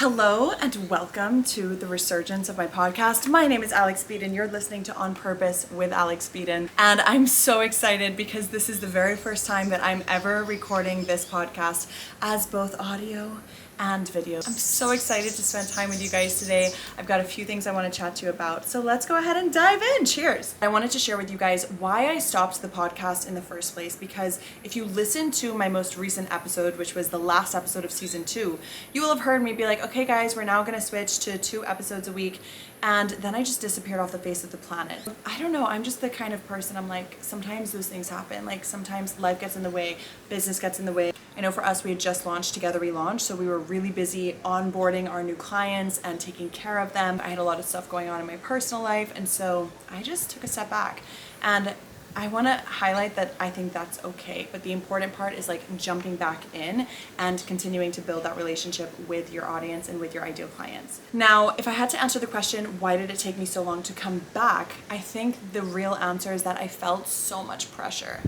Hello and welcome to the resurgence of my podcast. My name is Alex Beadon. You're listening to On Purpose with Alex Beadon. And I'm so excited because this is the very first time that I'm ever recording this podcast as both audio and video. I'm so excited to spend time with you guys today. I've got a few things I want to chat to you about. So let's go ahead and dive in. Cheers. I wanted to share with you guys why I stopped the podcast in the first place, because if you listen to my most recent episode, which was the last episode of season 2, you will have heard me be like, okay guys, we're now going to switch to 2 episodes a week. And then I just disappeared off the face of the planet. I don't know, I'm just the kind of person, I'm like, sometimes those things happen. Like sometimes life gets in the way, business gets in the way. I know for us, we had just launched Together We Launch, so we were really busy onboarding our new clients and taking care of them. I had a lot of stuff going on in my personal life, and so I just took a step back. And I want to highlight that I think that's okay, but the important part is like jumping back in and continuing to build that relationship with your audience and with your ideal clients. Now, if I had to answer the question, why did it take me so long to come back? I think the real answer is that I felt so much pressure.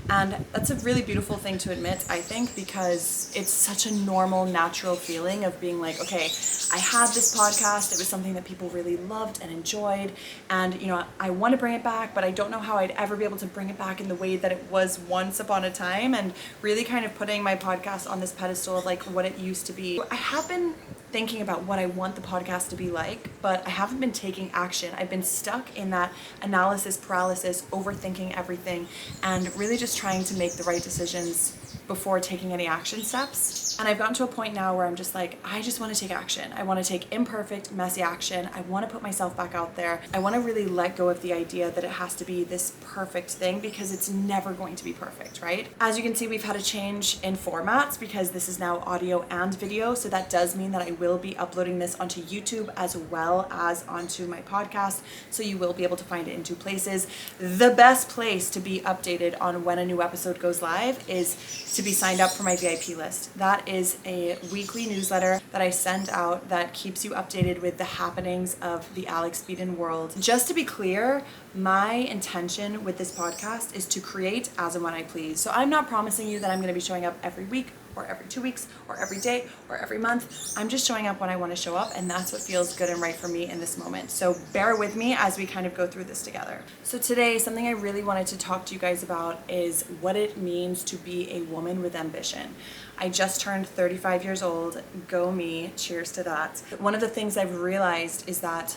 And that's a really beautiful thing to admit, I think, because it's such a normal, natural feeling of being like, okay, I had this podcast, it was something that people really loved and enjoyed, and I want to bring it back, but I don't know how I'd ever be able to bring it back in the way that it was once upon a time, and really kind of putting my podcast on this pedestal of like what it used to be. I have been thinking about what I want the podcast to be like, but I haven't been taking action. I've been stuck in that analysis paralysis, overthinking everything, and really just trying to make the right decisions before taking any action steps. And I've gotten to a point now where I'm just like, I just want to take action. I want to take imperfect, messy action. I want to put myself back out there. I want to really let go of the idea that it has to be this perfect thing, because it's never going to be perfect, right? As you can see, we've had a change in formats because this is now audio and video. So that does mean that I will be uploading this onto YouTube as well as onto my podcast. So you will be able to find it in 2 places. The best place to be updated on when a new episode goes live is to be signed up for my VIP list. That is a weekly newsletter that I send out that keeps you updated with the happenings of the Alex Beadon world. Just to be clear, my intention with this podcast is to create as and when I please. So I'm not promising you that I'm going to be showing up every week or every 2 weeks or every day or every month. I'm just showing up when I want to show up, and that's what feels good and right for me in this moment. So bear with me as we kind of go through this together. So today, something I really wanted to talk to you guys about is what it means to be a woman with ambition. I just turned 35 years old. Go me. Cheers to that. One of the things I've realized is that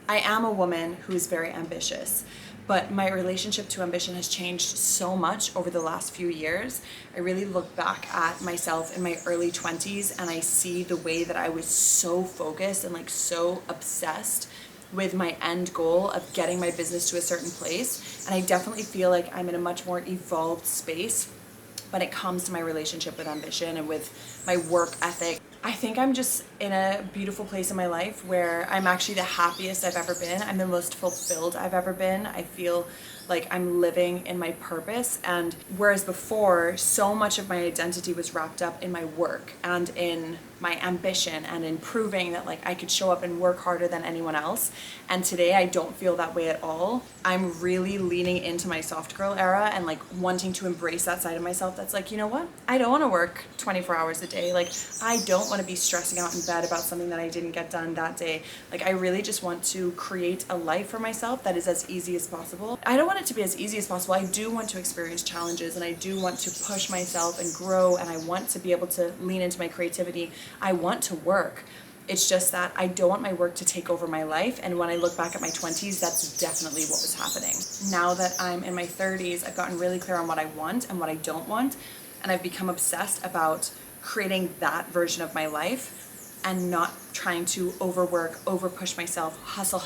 I am a woman who is very ambitious, but my relationship to ambition has changed so much over the last few years. I really look back at myself in my early 20s and I see the way that I was so focused and like so obsessed with my end goal of getting my business to a certain place. And I definitely feel like I'm in a much more evolved space when it comes to my relationship with ambition and with my work ethic. I think I'm just in a beautiful place in my life where I'm actually the happiest I've ever been. I'm the most fulfilled I've ever been. I feel like I'm living in my purpose. And whereas before, so much of my identity was wrapped up in my work and in my ambition and in proving that like I could show up and work harder than anyone else. And today I don't feel that way at all. I'm really leaning into my soft girl era and like wanting to embrace that side of myself that's like, you know what? I don't want to work 24 hours a day. Like I don't want to be stressing out in bed about something that I didn't get done that day. Like I really just want to create a life for myself that is as easy as possible. I don't want it to be as easy as possible. I do want to experience challenges and I do want to push myself and grow, and I want to be able to lean into my creativity. I want to work. It's just that I don't want my work to take over my life. And when I look back at my 20s, that's definitely what was happening. Now that I'm in my 30s, I've gotten really clear on what I want and what I don't want. And I've become obsessed about creating that version of my life and not trying to overwork, overpush myself, hustle.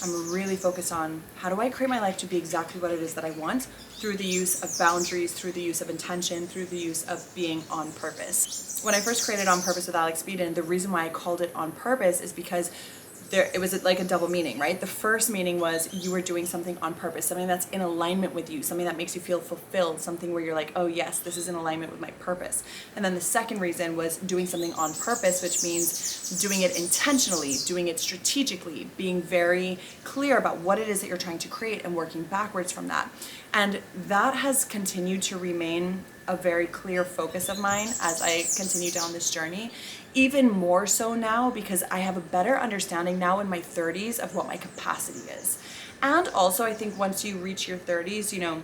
I'm really focused on how do I create my life to be exactly what it is that I want through the use of boundaries, through the use of intention, through the use of being on purpose. When I first created On Purpose with Alex Beadon, the reason why I called it On Purpose is because it was like a double meaning, right? The first meaning was you were doing something on purpose, something that's in alignment with you, something that makes you feel fulfilled, something where you're like, oh yes, this is in alignment with my purpose. And then the second reason was doing something on purpose, which means doing it intentionally, doing it strategically, being very clear about what it is that you're trying to create and working backwards from that. And that has continued to remain a very clear focus of mine as I continue down this journey, even more so now because I have a better understanding now in my 30s of what my capacity is. And also I think once you reach your 30s, you know,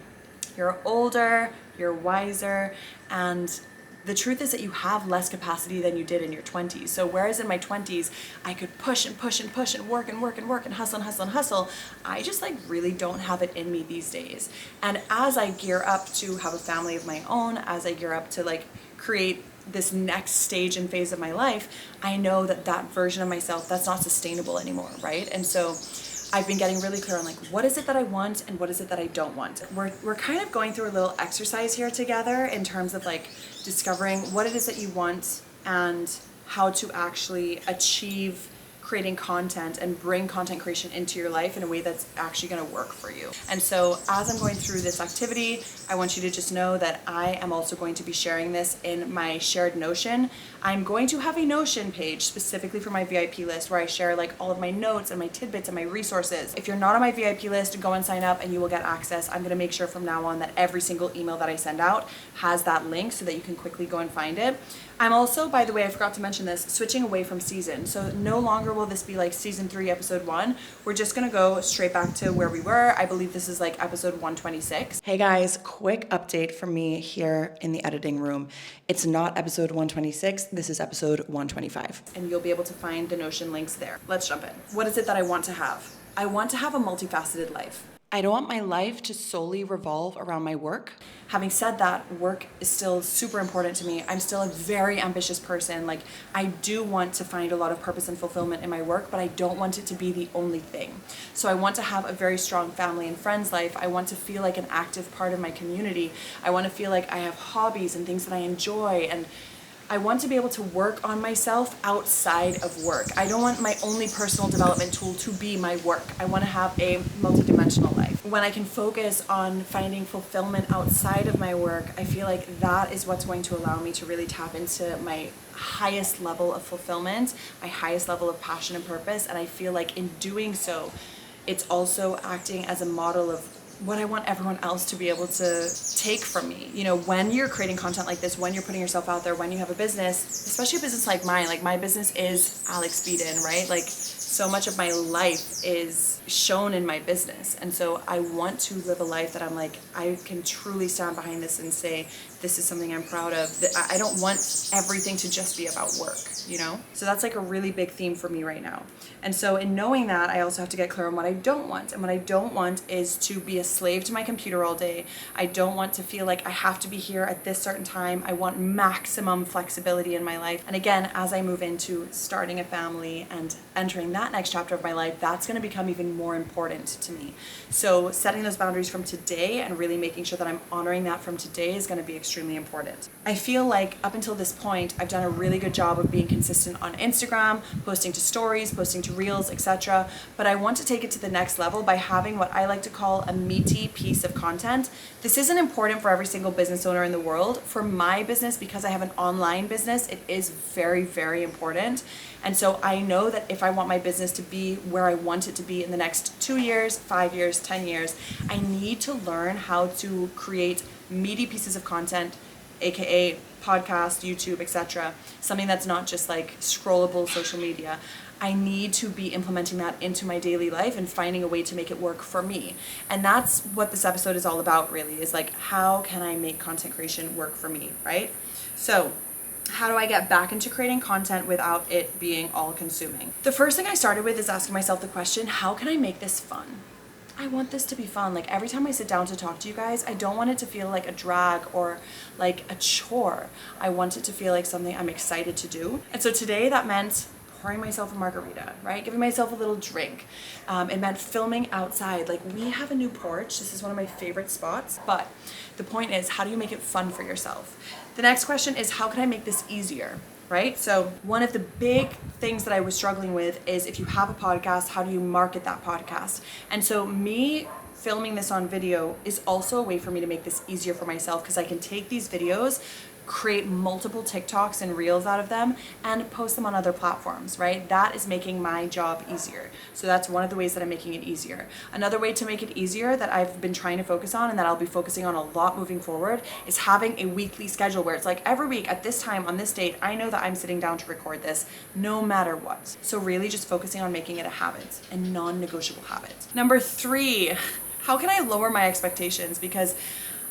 you're older, you're wiser, and the truth is that you have less capacity than you did in your 20s. So whereas in my 20s, I could push and push and push and work and work and work and hustle and hustle and hustle, I just like really don't have it in me these days. And as I gear up to have a family of my own, as I gear up to like create this next stage and phase of my life, I know that that version of myself, that's not sustainable anymore, right? And so I've been getting really clear on like, what is it that I want and what is it that I don't want? We're kind of going through a little exercise here together in terms of like discovering what it is that you want and how to actually achieve creating content and bring content creation into your life in a way that's actually going to work for you. And so as I'm going through this activity, I want you to just know that I am also going to be sharing this in my shared Notion. I'm going to have a Notion page specifically for my VIP list where I share like all of my notes and my tidbits and my resources. If you're not on my VIP list, go and sign up and you will get access. I'm going to make sure from now on that every single email that I send out has that link so that you can quickly go and find it. I'm also, by the way, I forgot to mention this, switching away from season. So no longer will this be like season 3, episode 1. We're just gonna go straight back to where we were. I believe this is like episode 126. Hey guys, quick update from me here in the editing room. It's not episode 126, this is episode 125. And you'll be able to find the Notion links there. Let's jump in. What is it that I want to have? I want to have a multifaceted life. I don't want my life to solely revolve around my work. Having said that, work is still super important to me. I'm still a very ambitious person. Like, I do want to find a lot of purpose and fulfillment in my work, but I don't want it to be the only thing. So I want to have a very strong family and friends life. I want to feel like an active part of my community. I want to feel like I have hobbies and things that I enjoy, and I want to be able to work on myself outside of work. I don't want my only personal development tool to be my work. I want to have a multidimensional life. When I can focus on finding fulfillment outside of my work, I feel like that is what's going to allow me to really tap into my highest level of fulfillment, my highest level of passion and purpose. And I feel like in doing so, it's also acting as a model of what I want everyone else to be able to take from me. You know, when you're creating content like this, when you're putting yourself out there, when you have a business, especially a business like mine, like my business is Alex Beadon, right? Like so much of my life is shown in my business. And so I want to live a life that I'm like, I can truly stand behind this and say, this is something I'm proud of. I don't want everything to just be about work, you know? So that's like a really big theme for me right now. And so in knowing that, I also have to get clear on what I don't want. And what I don't want is to be a slave to my computer all day. I don't want to feel like I have to be here at this certain time. I want maximum flexibility in my life. And again, as I move into starting a family and entering that next chapter of my life, that's going to become even more important to me. So setting those boundaries from today and really making sure that I'm honoring that from today is going to be extremely important. I feel like up until this point, I've done a really good job of being consistent on Instagram, posting to stories, posting to reels, etc. But I want to take it to the next level by having what I like to call a meaty piece of content. This isn't important for every single business owner in the world. For my business, because I have an online business, it is very, very important. And so I know that if I want my business to be where I want it to be in the next 2 years, 5 years, 10 years, I need to learn how to create meaty pieces of content, aka podcast, YouTube, etc. Something that's not just like scrollable social media. I need to be implementing that into my daily life and finding a way to make it work for me. And that's what this episode is all about, really, is like, how can I make content creation work for me, right? So how do I get back into creating content without it being all consuming? The first thing I started with is asking myself the question, how can I make this fun? I want this to be fun. Like every time I sit down to talk to you guys, I don't want it to feel like a drag or like a chore. I want it to feel like something I'm excited to do. And so today that meant pouring myself a margarita, right? Giving myself a little drink. It meant filming outside. Like we have a new porch. This is one of my favorite spots. But the point is, how do you make it fun for yourself? The next question is, how can I make this easier? Right? So one of the big things that I was struggling with is if you have a podcast, how do you market that podcast? And so me filming this on video is also a way for me to make this easier for myself because I can take these videos, create multiple TikToks and reels out of them, and post them on other platforms, right? That is making my job easier. So that's one of the ways that I'm making it easier. Another way to make it easier that I've been trying to focus on and that I'll be focusing on a lot moving forward is having a weekly schedule where it's like every week at this time on this date, I know that I'm sitting down to record this no matter what. So really just focusing on making it a habit, a non-negotiable habit. Number 3, how can I lower my expectations? Because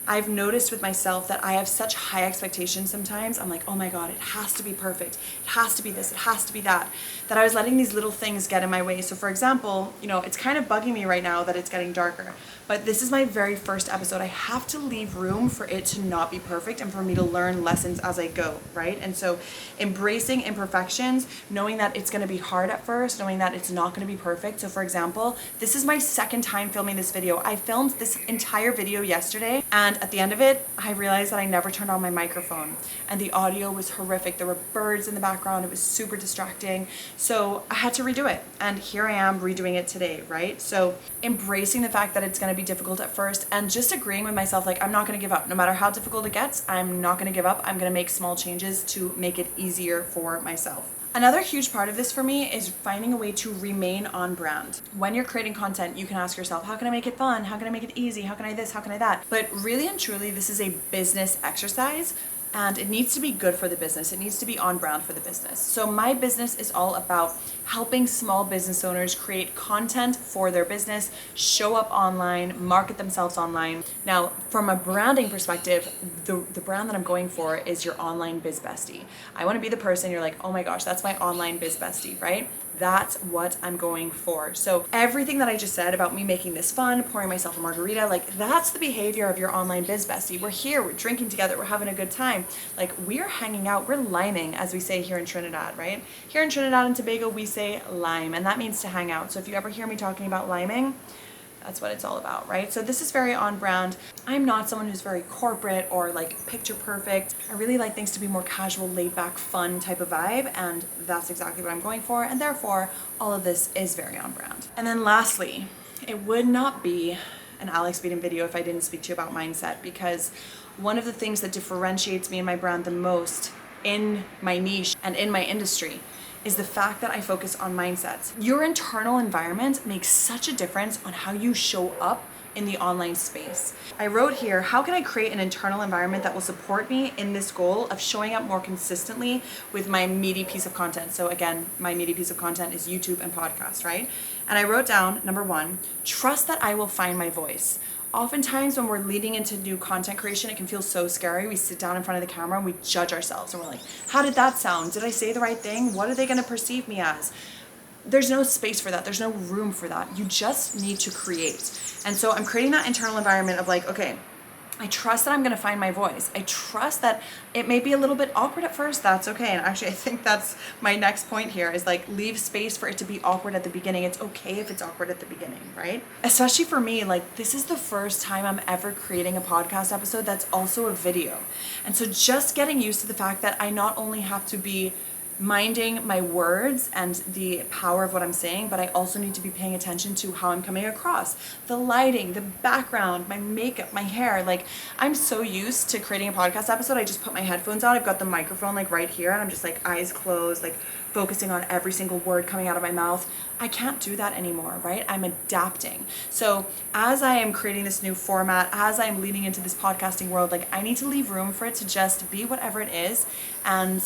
I've noticed with myself that I have such high expectations sometimes. I'm like, oh my God, it has to be perfect. It has to be this, it has to be that. That I was letting these little things get in my way. So for example, it's kind of bugging me right now that it's getting darker. But this is my very first episode. I have to leave room for it to not be perfect and for me to learn lessons as I go, right? And so embracing imperfections, knowing that it's going to be hard at first, knowing that it's not going to be perfect. So for example, this is my second time filming this video. I filmed this entire video yesterday, and at the end of it, I realized that I never turned on my microphone and the audio was horrific. There were birds in the background. It was super distracting. So I had to redo it. And here I am redoing it today, right? So embracing the fact that it's going to be difficult at first and just agreeing with myself, like, I'm not going to give up. No matter how difficult it gets, I'm not going to give up. I'm going to make small changes to make it easier for myself. Another huge part of this for me is finding a way to remain on brand. When you're creating content, you can ask yourself, how can I make it fun? How can I make it easy? How can I this? How can I that? But really and truly, this is a business exercise. And it needs to be good for the business. It needs to be on brand for the business. So my business is all about helping small business owners create content for their business, show up online, market themselves online. Now, from a branding perspective, the brand that I'm going for is your online biz bestie. I want to be the person you're like, oh my gosh, that's my online biz bestie, right? That's what I'm going for. So everything that I just said about me making this fun, pouring myself a margarita, like that's the behavior of your online biz bestie. We're here, we're drinking together, we're having a good time. Like we're hanging out, we're liming, as we say here in Trinidad, right? Here in Trinidad and Tobago, we say lime, and that means to hang out. So if you ever hear me talking about liming, that's what it's all about, right? So this is very on brand. I'm not someone who's very corporate or like picture perfect. I really like things to be more casual, laid back, fun type of vibe, and that's exactly what I'm going for, and therefore all of this is very on brand. And then lastly, it would not be an Alex Beadon video if I didn't speak to you about mindset, because one of the things that differentiates me and my brand the most in my niche and in my industry is the fact that I focus on mindsets. Your internal environment makes such a difference on how you show up in the online space. I wrote here, how can I create an internal environment that will support me in this goal of showing up more consistently with my meaty piece of content? So again, my meaty piece of content is YouTube and podcast, right? And I wrote down, number 1, trust that I will find my voice. Oftentimes when we're leading into new content creation, it can feel so scary. We sit down in front of the camera and we judge ourselves and we're like, how did that sound? Did I say the right thing? What are they gonna perceive me as? There's no space for that. There's no room for that. You just need to create. And so I'm creating that internal environment of like, okay, I trust that I'm going to find my voice. I trust that it may be a little bit awkward at first. That's okay. And actually, I think that's my next point here is like leave space for it to be awkward at the beginning. It's okay if it's awkward at the beginning, right? Especially for me, like this is the first time I'm ever creating a podcast episode that's also a video. And so just getting used to the fact that I not only have to be minding my words and the power of what I'm saying, but I also need to be paying attention to how I'm coming across, the lighting, the background, my makeup, my hair. Like I'm so used to creating a podcast episode, I just put my headphones on, I've got the microphone like right here, and I'm just like eyes closed, like focusing on every single word coming out of my mouth. I can't do that anymore, right? I'm adapting. So as I am creating this new format, as I'm leading into this podcasting world, like I need to leave room for it to just be whatever it is and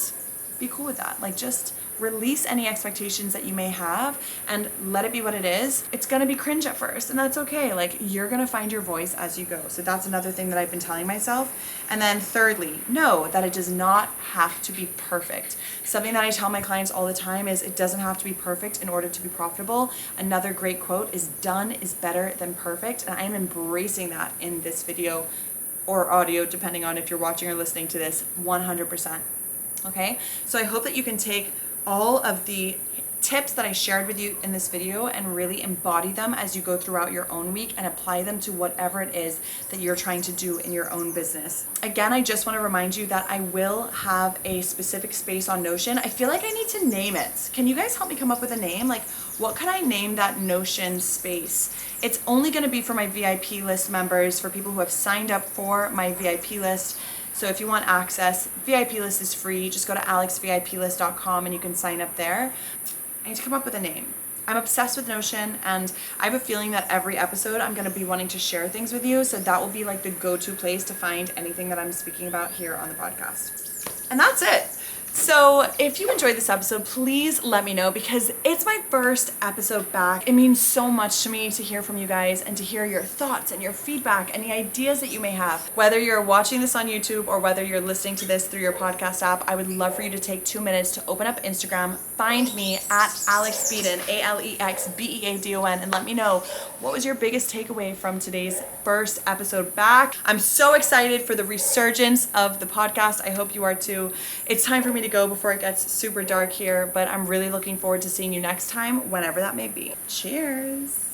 be cool with that. Like just release any expectations that you may have and let it be what it is. It's gonna be cringe at first, and that's okay. Like you're gonna find your voice as you go. So that's another thing that I've been telling myself. And then thirdly, know that it does not have to be perfect. Something that I tell my clients all the time is it doesn't have to be perfect in order to be profitable. Another great quote is done is better than perfect. And I am embracing that in this video or audio, depending on if you're watching or listening to this, 100%. Okay, so I hope that you can take all of the tips that I shared with you in this video and really embody them as you go throughout your own week and apply them to whatever it is that you're trying to do in your own business. Again, I just want to remind you that I will have a specific space on Notion. I feel like I need to name it. Can you guys help me come up with a name? Like, what can I name that Notion space? It's only going to be for my VIP list members, for people who have signed up for my VIP list. So if you want access, VIP list is free. Just go to alexviplist.com and you can sign up there. I need to come up with a name. I'm obsessed with Notion, and I have a feeling that every episode I'm going to be wanting to share things with you. So that will be like the go-to place to find anything that I'm speaking about here on the podcast. And that's it. So if you enjoyed this episode, please let me know, because it's my first episode back. It means so much to me to hear from you guys and to hear your thoughts and your feedback, any ideas that you may have. Whether you're watching this on YouTube or whether you're listening to this through your podcast app, I would love for you to take 2 minutes to open up Instagram, find me at Alex Beadon, AlexBeadon, and let me know what was your biggest takeaway from today's first episode back. I'm so excited for the resurgence of the podcast. I hope you are too. It's time for me to go before it gets super dark here, but I'm really looking forward to seeing you next time, whenever that may be. Cheers.